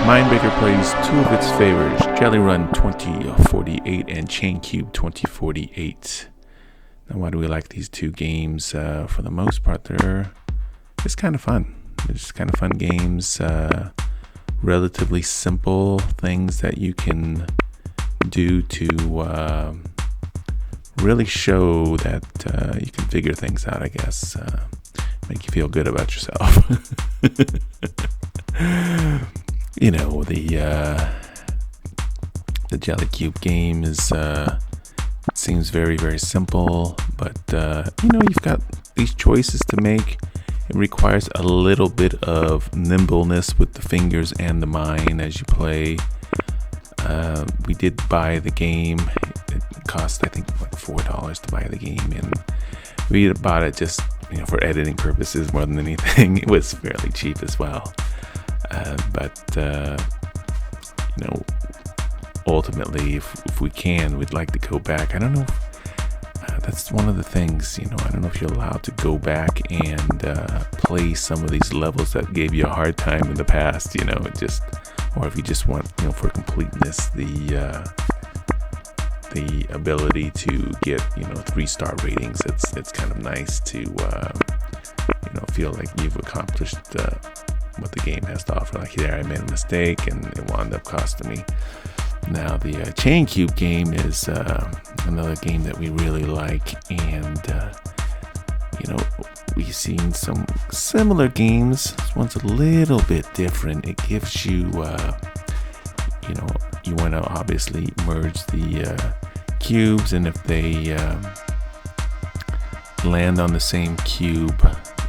MindBreaker plays two of its favorites, Jelly Run 2048 and Chain Cube 2048. Now, why do we like these two games? For the most part, they're just kind of fun. They're just kind of fun games, relatively simple things that you can do to really show that you can figure things out, I guess. Make you feel good about yourself. You know, the Jelly Cube game is seems very, very simple, but you've got these choices to make. It requires a little bit of nimbleness with the fingers and the mind as you play. We did buy the game. It cost, I think, like $4 to buy the game, and we bought it just for editing purposes more than anything. It was fairly cheap as well. But ultimately, if we can, we'd like to go back. I don't know if that's one of the things, I don't know if you're allowed to go back and play some of these levels that gave you a hard time in the past, or if you just want, for completeness, the ability to get, 3-star ratings. It's kind of nice to, feel like you've accomplished what the game has to offer. Like, there, I made a mistake and it wound up costing me. Now, the Chain Cube game is another game that we really like, and we've seen some similar games. This one's a little bit different. It gives you, you want to obviously merge the cubes, and if they land on the same cube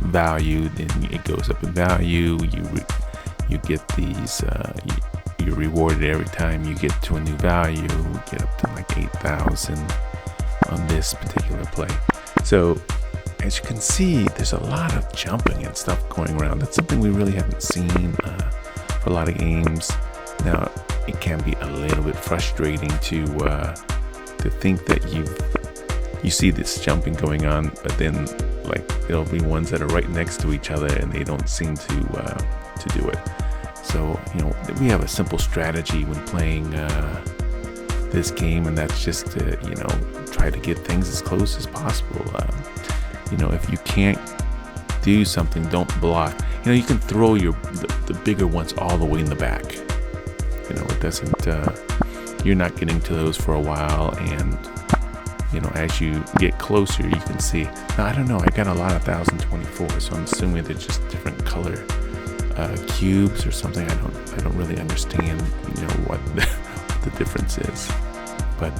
value, then it goes up in value. You get these. You're rewarded every time you get to a new value. We get up to like 8,000 on this particular play. So, as you can see, there's a lot of jumping and stuff going around. That's something we really haven't seen for a lot of games. Now, it can be a little bit frustrating to think that you see this jumping going on, but then there'll be ones that are right next to each other and they don't seem to do it. So, we have a simple strategy when playing this game, and that's just to, try to get things as close as possible. If you can't do something, don't block. You can throw the bigger ones all the way in the back. It doesn't, you're not getting to those for a while, and, as you get closer, you can see. Now, I don't know, I got a lot of 1024, so I'm assuming they're just different color cubes or something. I don't really understand, what the difference is. But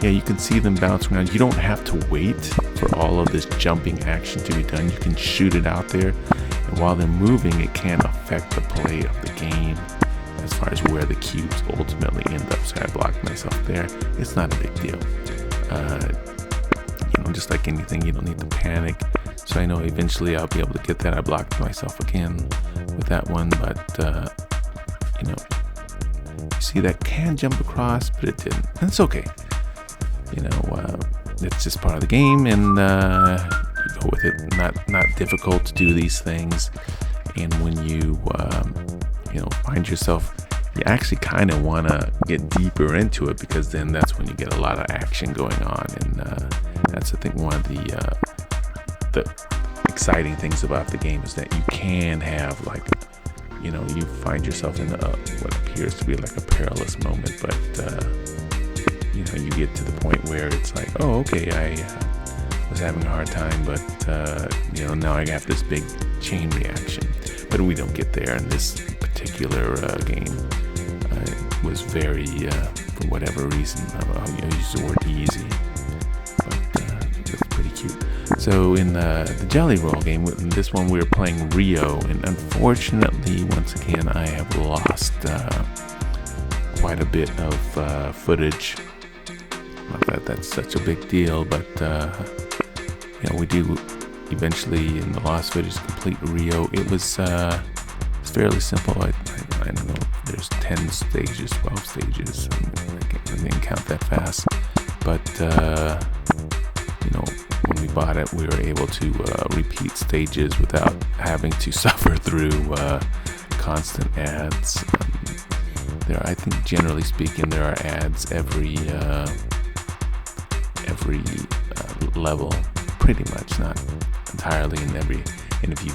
you can see them bouncing around. You don't have to wait for all of this jumping action to be done. You can shoot it out there, and while they're moving, it can affect the play of the game as far as where the cubes ultimately end up. So I blocked myself there. It's not a big deal. Just like anything, you don't need to panic. So I know eventually I'll be able to get that. I blocked myself again with that one, but you see that can jump across, but it didn't. And it's okay. It's just part of the game, and you go with it. Not difficult to do these things. And when you find yourself, you actually kind of want to get deeper into it, because then that's when you get a lot of action going on, and that's I think one of the exciting things about the game is that you can have you find yourself in what appears to be like a perilous moment, but you get to the point where it's like, oh, okay, I was having a hard time, but now I have this big chain reaction. But we don't get there in this particular game. It was very, for whatever reason, I'll use the word easy, but it's pretty cute. So in the Jelly Roll game, in this one we were playing Rio, and unfortunately, once again, I have lost quite a bit of footage. Not that that's such a big deal, but we do eventually in the lost footage complete Rio. It was it's fairly simple. I don't know, there's 10 stages, 12 stages. I didn't count that fast, but when we bought it, we were able to repeat stages without having to suffer through constant ads. I think generally speaking, there are ads every level, pretty much, not entirely in every. And if you,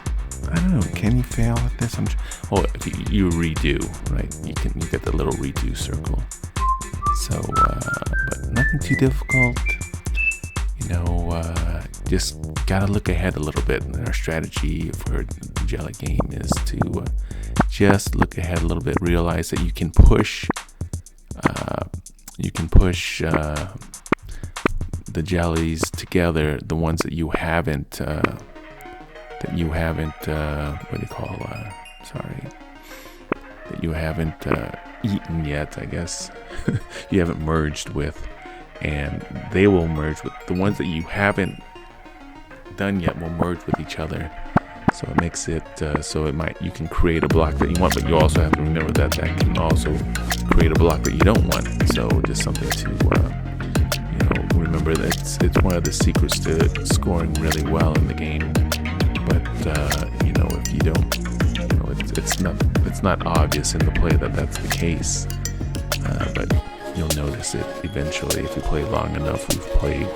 I don't know, can you fail at this? If you redo, right? You get the little redo circle. So, but nothing too difficult. Just gotta look ahead a little bit. And our strategy for the jelly game is to just look ahead a little bit. Realize that you can push the jellies together. The ones that you haven't, that you haven't eaten yet, I guess. You haven't merged with, and they will merge with the ones that you haven't done yet. Will merge with each other, so it makes it you can create a block that you want, but you also have to remember that can also create a block that you don't want. So just something to remember that it's one of the secrets to scoring really well in the game. But if you don't, it's not obvious in the play that that's the case, but you'll notice it eventually if you play long enough. We've played,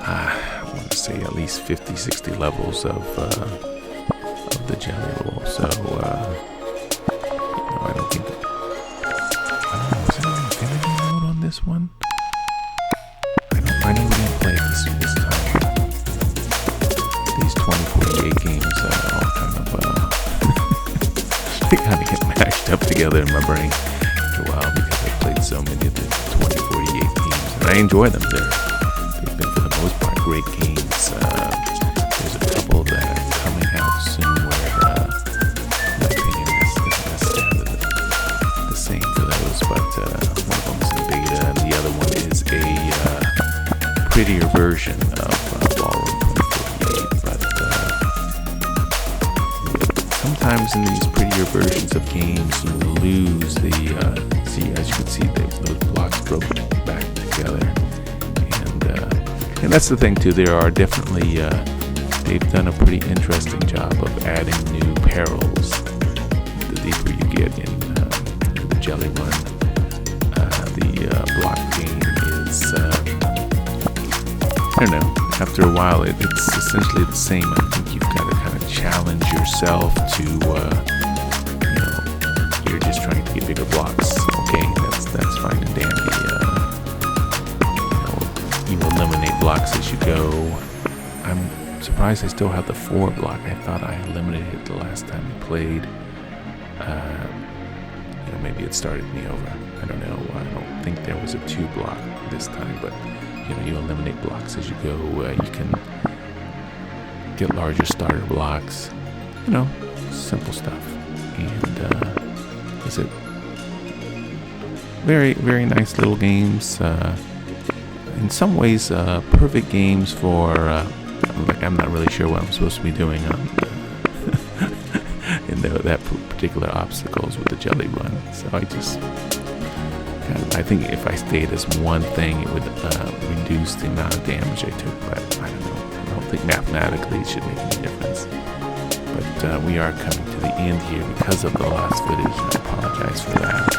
I want to say, at least 50-60 levels of the jelly rule. So I don't think. Is there an infinity mode on this one? I know we didn't play this time. These 2048 games all kind of they kind of get mashed up together in my brain after a while, because I've played so many of the 2048 games, and I enjoy them. They've been, for the most part, great games. There's a couple that are coming out soon where, in my opinion, isn't necessarily the same for those, but one of them is in beta, and the other one is a prettier version of Ballroom 2048. But sometimes in these prettier versions of games, you lose the as you can see, those blocks go back together, and that's the thing too. There are definitely they've done a pretty interesting job of adding new perils the deeper you get in the jelly run. The block game is I don't know. After a while, it's essentially the same. I think you've got to kind of challenge yourself to, you're just trying to get bigger blocks. Okay, that's fine and dandy. You eliminate blocks as you go. I'm surprised I still have the 4 block. I thought I eliminated it the last time we played. Maybe it started me over. I don't know. I don't think there was a 2 block this time, but you eliminate blocks as you go. You can get larger starter blocks. Simple stuff. And is it very, very nice little games. In some ways, perfect games for I'm not really sure what I'm supposed to be doing on in that particular obstacles with the jelly run. So I think if I stayed as one thing, it would reduce the amount of damage I took. But I don't know. I don't think mathematically it should make any difference. But we are coming to the end here because of the last footage. And I apologize for that.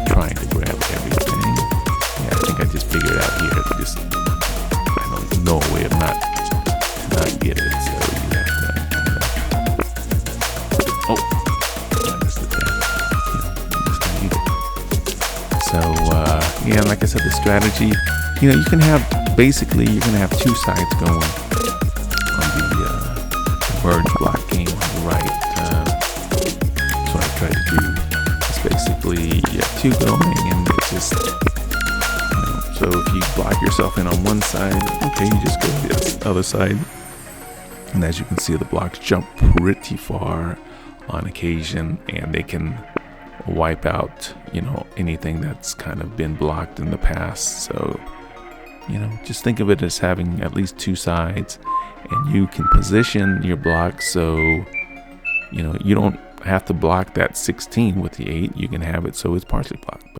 Trying to grab everything. Yeah, I think I just figured out here. I don't know a way of not get it. So you have to. So like I said, the strategy, you can have, basically you're gonna have 2 sides going on the merge block game on the right. So I try to do is basically you have 2 going, and it's just so if you block yourself in on one side, okay, you just go to the other side, and as you can see, the blocks jump pretty far on occasion, and they can wipe out anything that's kind of been blocked in the past. So just think of it as having at least 2 sides, and you can position your blocks so you don't have to block that 16 with the 8. You can have it so it's partially blocked.